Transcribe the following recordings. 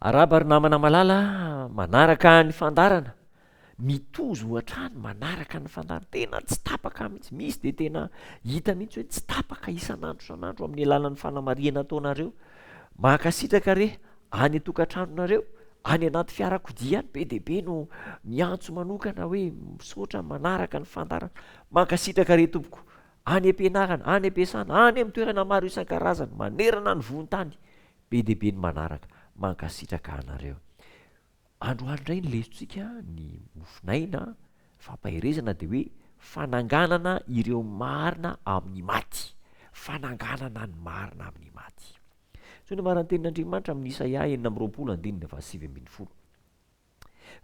Arabary namana malala manaraka ny fandarana, mitozo ohatrany manaraka ny fandarana, tena tsy tapaka mihitsy, misy de tena hita mihitsy hoe tsy tapaka isan'andro isan'andro amin'ny alalan'ny fanamariana ataonareo, mankasitraka re any atokantranonareo, any anaty fiarakodia any be deaibe no miantso manokana hoe misaotra manaraka ny fandarana, mankasitraka re tompoko, any am-pianarana, any am-piasana, any amin'ny toerana maro isan-karazany, manerana ny vontany, be deaibe ny manaraka, mankasitraka anareo. Androany indray ny lesontsika ny mofinaina fampahirezana de hoe fananganana ireo marina amin'ny maty, fananganana ny marina amin'ny maty. So ny marina tenin'Andriamanitra amin'ny Isaia 4:9-10.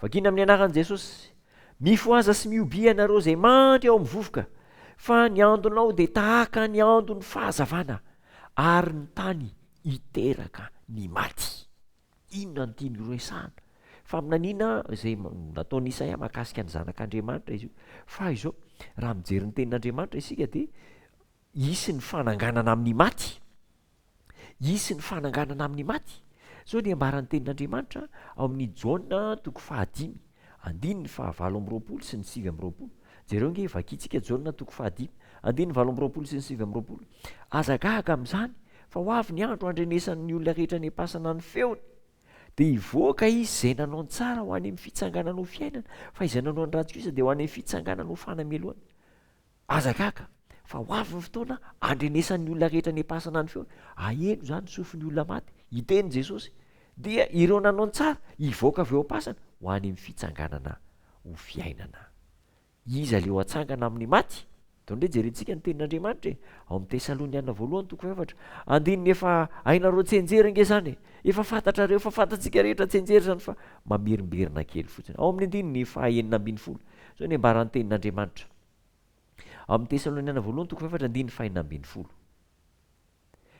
Vakina amin'ny anaran'i Jesosy, mifoaza sy miobia ianareo zay mandry ao amin'ny vovoka, fa ny andonao de tahaka ny andon'ny fahazavana, ary ny tany hiteraka ny maty. Inona ny tiany horesahana? Fa aminanina zay nataon'ny Isaia mahakasika ny zanak'Andriamanitra izy io. Fa izao raha mijery ny tenin'Andriamanitra isika de isy ny fananganana amin'ny maty, isy ny fananganana amin'ny maty. So ny ambaran'ny tenin'Andriamanitra ao amin'ny Jaona 5:5 sy ny 6. Jereo nge vakitsika Jaona 5:5 sy ny 6. Azagaga amin'izany fa ho avy ny andro andrenesan'ny olona rehetra ny pasana ny feony, de hivoaka izy zay nanao ny tsara ho any amin'ny fitsanganana ho fiainana, fa izay nanao ny ratsy kosa de ho any amin'ny fitsanganana ho fanameloana. Azagaga fa ho avy ny fotoana andrenesan'ny olona rehetra ny pasana ny feony. Aheno zany sofin'ny olona maty, hiteny Jesosy, dia ireo nanao ny tsara hivoaka avy eo am-pasana ho any amin'ny fitsanganana ho fiainana. Iza le ho atsangana amin'ny maty? Ndre jerentsika ny tenin'Andriamanitra ao amin'ny Tesaloniana 1:4, andininy efa hainareo tsenjery nge zany, efa fantatrareo, efa fantatsika rehetra tsenjery zany, fa mamerimberina kely fotsiny. Ao amin'ny andininy 9:20. So ny ambaran'ny tenin'Andriamanitra ao amin'ny Tesaloniana 1:4-5:20.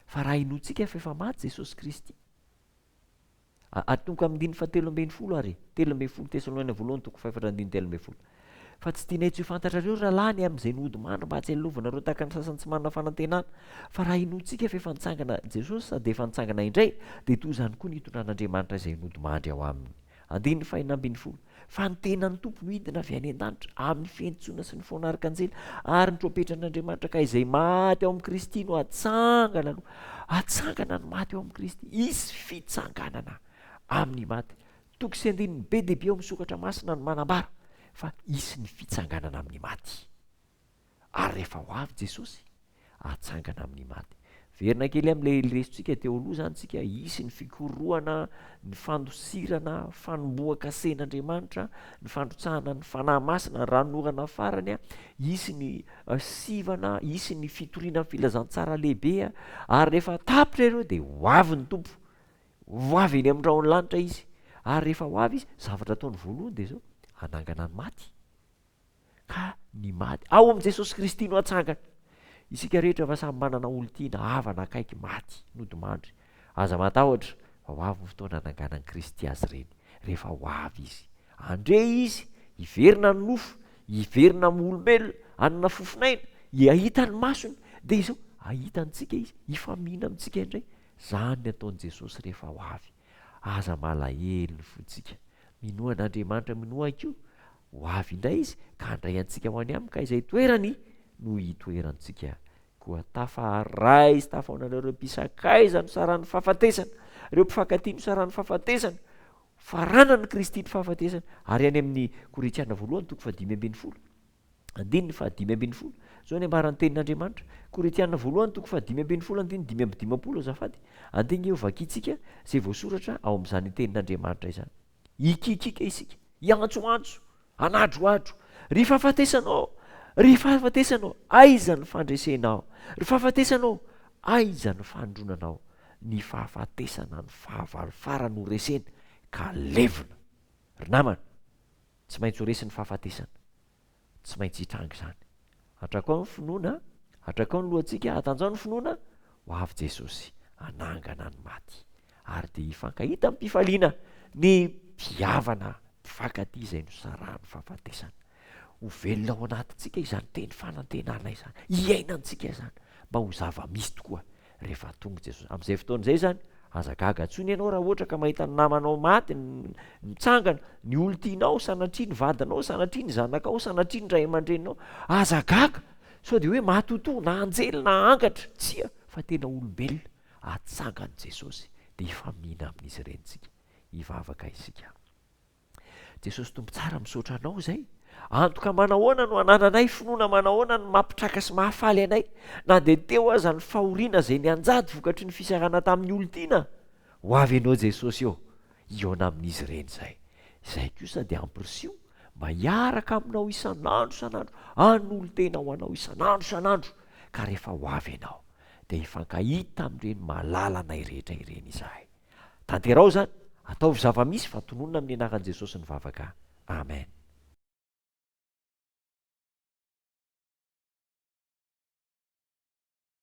Fa raha inotsika fa efa maty Jesosy Kristy, atonga amin'ny 7:20 ary 13 Tesaloniana 1:4-5:20. Fa tsy tianay tsy ho fantatrareo rahalany amin'izay nody mandro mba tsy halovonareo tahaka ny sasany tsy manana fanantenana. Fa raha inotsika fa efa nitsangana Jesosy sady efa nitsangana indray, de toy izany koa ny hitondran'Andriamanitra izay nody mandry ao aminy. 5:20. Fa ny tenan'ny tompo midina avy any an-danitra amin'ny fientsoana sy ny fonarik'anjely, ary ny trompetran'Andriamanitra ka izay maty ao amin'ny Kristy no atsangana ny maty ao amin'ny Kristy, isy fitsanganana amin'ny maty. Toko sy andininy be deaibe ao amin'ny sokatra masina no manambara fa isy ny fitsanganana amin'ny maty. Ary rehefa ho avy Jesosy, atsangana amin'ny maty. Verina kely amin'ilay lesontsika teo aloha zany tsika, isy ny fikorohana, ny fandosirana, fanomboaka sen'Andriamanitra, ny fandrotsahana ny fanahy masina, ny ranorana farany, isy ny sivana, isy ny fitoriana ny filazantsara lehibe, ary rehefa tapitra ireo de ho avy ny tompo, ho avy eny amin'ny rahon'ny lanitra izy. Ary rehefa ho avy izy, zavatra ataony voalohany de zao, anangana ny maty, ka ny maty ao amin'ny Jesosy Kristy no atsangana. Isika rehetra fa samy manana olon-tiana havana akaiky maty nody mandry, aza matahotra fa ho avy ny fotoana ananganan'i Kristy azy ireny. Rehefa ho avy izy, andre izy hiverina ny nofo, hiverina amin'ny olombelona, anana fofinaina, ahita ny masony, de izao ahitantsika izy, hifamina amintsika indray. Zany ny ataon'i Jesosy rehefa ho avy. Aza malahelo ny fontsika, minoa an'Andriamanitra minoa ko, ho avy indray izy ka handray antsika ho any aminy, ka izay toerany no hitoerantsika koa. Tafaray sy tafaonareo ireo mpisakaiza no saran'ny fahafatesana, ireo mpifankatia no saran'ny fahafatesana, faranany Kristy ny fahafatesana. Ary any amin'ny Korinthiana 1:5-10, andininy 5:10. Zao ny ambaran'ny tenin'Andriamanitra, Korinthiana 1:5-10 azafady, andininy eo vakitsika zay voasoratra ao amin'izany tenin'Andriamanitra izany. Ikikika isika, iantsoantso, anadroadro, ry fahafatesanao, ry fahafatesanao, aiza ny fandresenao, ry fahafatesanao, aiza ny fandronanao. Ny fahafatesana ny fahavalo farany ho resena ka levona. Ry namana, tsy maintsy ho resy ny fahafatesana, tsy maintsy hitrangy zany. Hatrakao ny finoana, hatrakao ny lohantsika, atanjao ny finoana, ho avy Jesosy anangana ny maty, ary de hifankahita amin'ny mpifaliana ny mpihavana mpifankatia izay no sarahany fahafatesana. Ho velona ao anatintsika izany teny fanantenana izany, hiainantsika izany mba ho zava-misy tokoa rehefa tonga Jesosy. Amin'izay fotoana izay zany aza gaga ntsony ianao raha ohatra ka mahita ny namanao maty mitsangana, ny olontianao sanatria ny vadinao, sanatria ny zanakao, sanatria ny ray aman-dreninao, aza gaga sao de hoe matoto na anjely na angatra tsia fa tena olombelona atsangany Jesosy de ifamina amin'izy irentsika, hivavaka isika. Jesosy tompo tsara misaotra anao zay, antoka manahoana no anananay finoana manahoana no mampitraka sy mahafaly anay, na de teo aza ny fahoriana zay ny anjady vokatry ny fisarana tamin'ny olontiana, ho avy ianao Jesosy eo, iona amin'izy ireny zay kosa de ampirisio mba hiaraka aminao isan'andro an'olo-tena ho anao isan'andro ka rehefa ho avy ianao de hifankahita amin'ireny mahalalana rehetra ireny izahay. Tanterao zany, ataovy zava-misy fa tononona amin'ny anaran'i Jesosy ny vavaka. Amen.